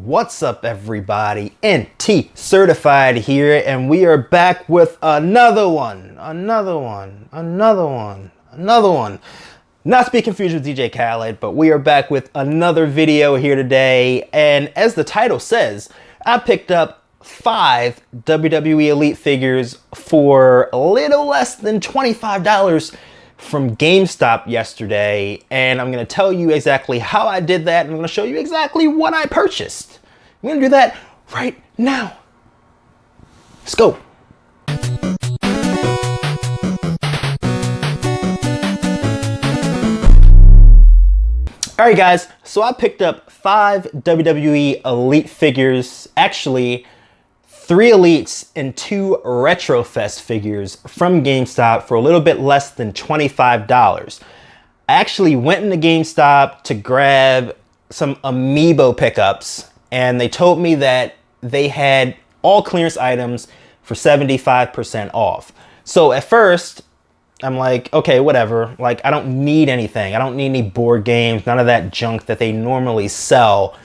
What's up, everybody? NT Certified here, and we are back with another one. Not to be confused with DJ Khaled, but we are back with another video here today. And as the title says, I picked up 5 WWE Elite figures for a little less than $25 from Gamestop yesterday, and I'm going to tell you exactly how I did that, and I'm going to show you exactly what I purchased. I'm going to do that right now. Let's go. All right, guys, so I picked up 5 WWE Elite figures, actually 3 Elites and 2 Retrofest figures from GameStop for a little bit less than $25. I actually went into GameStop to grab some Amiibo pickups, and they told me that they had all clearance items for 75% off. So at first, I'm like, okay, whatever. Like, I don't need anything. I don't need any board games, none of that junk that they normally sell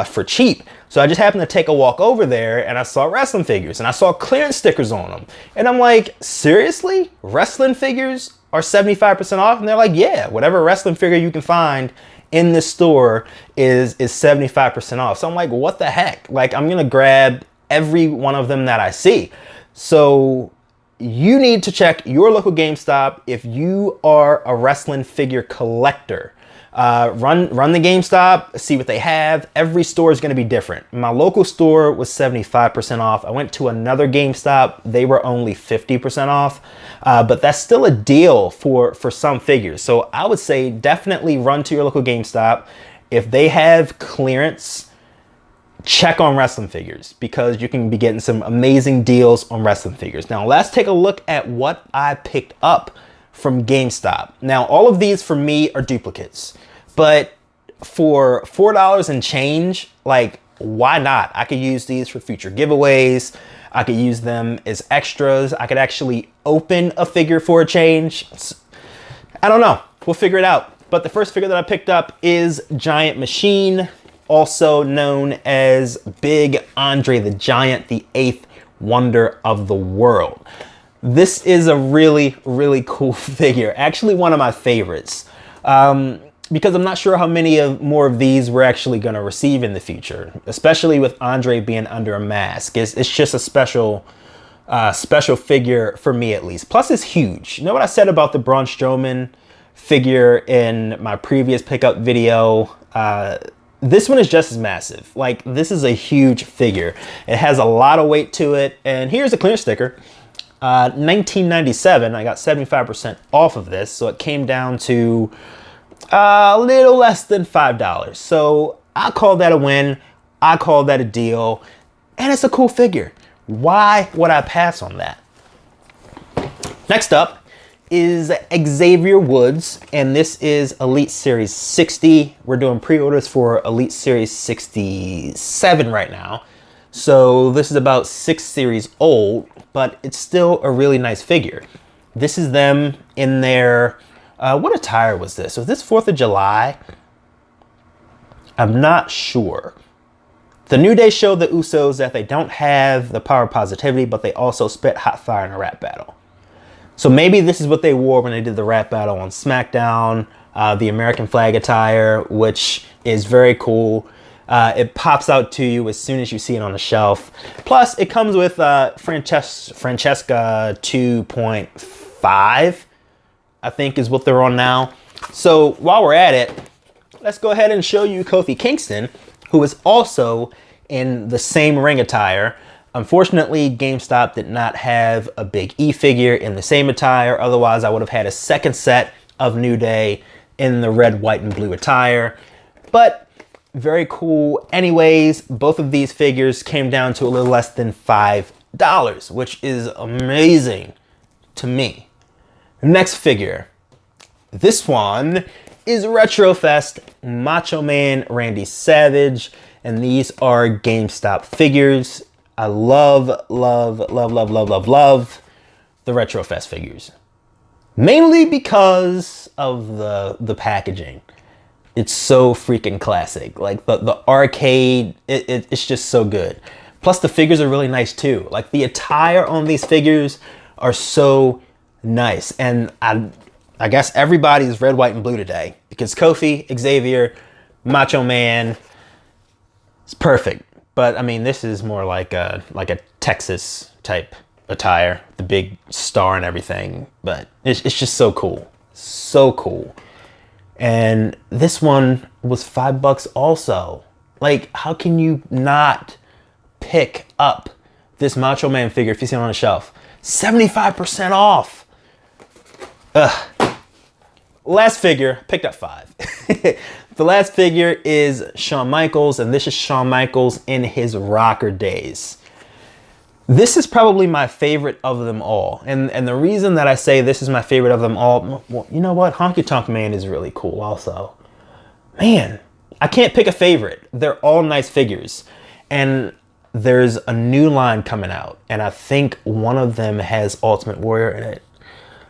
for cheap. So I just happened to take a walk over there, and I saw wrestling figures, and I saw clearance stickers on them. And I'm like, seriously? Wrestling figures are 75% off? And they're like, yeah, whatever wrestling figure you can find in this store is 75% off. So I'm like, what the heck? Like, I'm gonna grab every one of them that I see. So you need to check your local GameStop if you are a wrestling figure collector. Run the GameStop, see what they have. Every store is going to be different. My local store was 75% off. I went to another GameStop. They were only 50% off. But that's still a deal for some figures. So I would say definitely run to your local GameStop. If they have clearance, check on wrestling figures, because you can be getting some amazing deals on wrestling figures. Now let's take a look at what I picked up from GameStop. Now all of these for me are duplicates, but for $4 and change, like, why not? I could use these for future giveaways. I could use them as extras. I could actually open a figure for a change. I don't know, we'll figure it out. But the first figure that I picked up is Giant Machine, also known as Big Andre the Giant, the 8th wonder of the world. This is a really, really cool figure. Actually, one of my favorites. Because I'm not sure how many more of these we're actually going to receive in the future, especially with Andre being under a mask. It's just a special figure for me, at least. Plus, it's huge. You know what I said about the Braun Strowman figure in my previous pickup video? This one is just as massive. Like, this is a huge figure. It has a lot of weight to it. And here's a clearance sticker. 1997, I got 75% off of this, so it came down to a little less than $5. So I call that a win. I call that a deal, and it's a cool figure. Why would I pass on that? Next up is Xavier Woods, and this is Elite Series 60. We're doing pre-orders for Elite Series 67 right now. So this is about 6 series old, but it's still a really nice figure. This is them in their, what attire was this? Was this 4th of July? I'm not sure. The New Day showed the Usos that they don't have the power of positivity, but they also spit hot fire in a rap battle. So maybe this is what they wore when they did the rap battle on SmackDown, the American flag attire, which is very cool. It pops out to you as soon as you see it on the shelf. Plus, it comes with Francesca 2.5, I think is what they're on now. So while we're at it, let's go ahead and show you Kofi Kingston, who is also in the same ring attire. Unfortunately, GameStop did not have a Big E figure in the same attire. Otherwise, I would have had a second set of New Day in the red, white, and blue attire. But very cool. Anyways, both of these figures came down to a little less than $5, which is amazing to me. Next figure. This one is Retrofest Macho Man Randy Savage, and these are GameStop figures. I love the Retrofest figures. Mainly because of the packaging. It's so freaking classic. Like the arcade, it's just so good. Plus the figures are really nice too. Like the attire on these figures are so nice. And I guess everybody's red, white, and blue today because Kofi, Xavier, Macho Man, it's perfect. But I mean, this is more like a Texas type attire, the big star and everything. But it's just so cool, so cool. And this one was $5 also. Like, how can you not pick up this Macho Man figure if you see it on the shelf? 75% off. Ugh. Last figure, picked up 5. The last figure is Shawn Michaels, and this is Shawn Michaels in his rocker days. This is probably my favorite of them all. And the reason that I say this is my favorite of them all, well, you know what? Honky Tonk Man is really cool also. Man, I can't pick a favorite. They're all nice figures. And there's a new line coming out. And I think one of them has Ultimate Warrior in it.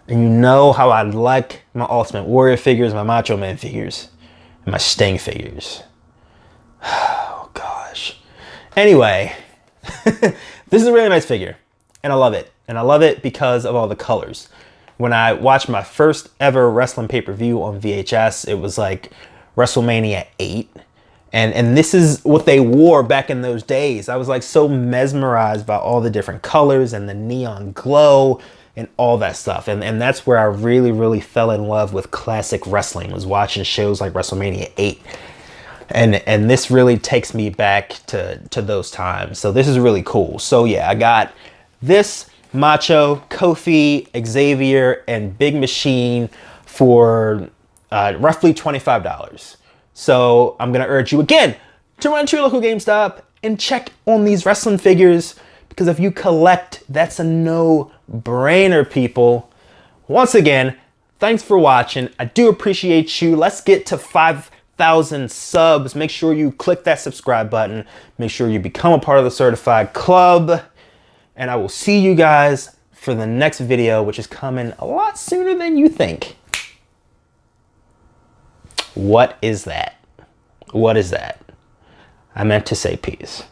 And you know how I like my Ultimate Warrior figures, my Macho Man figures, and my Sting figures. Oh, gosh. Anyway. This is a really nice figure, and I love it. And I love it because of all the colors. When I watched my first ever wrestling pay-per-view on VHS, it was like WrestleMania 8. And this is what they wore back in those days. I was like so mesmerized by all the different colors and the neon glow and all that stuff. And that's where I really, really fell in love with classic wrestling, was watching shows like WrestleMania 8. And this really takes me back to those times. So this is really cool. So yeah, I got this Macho, Kofi, Xavier, and Big Machine for roughly $25. So I'm gonna urge you again to run to your local GameStop and check on these wrestling figures, because if you collect, that's a no-brainer, people. Once again, thanks for watching. I do appreciate you. Let's get to 5,000 subs. Make sure you click that subscribe button. Make sure you become a part of the certified club. And I will see you guys for the next video, which is coming a lot sooner than you think. What is that? What is that? I meant to say peace.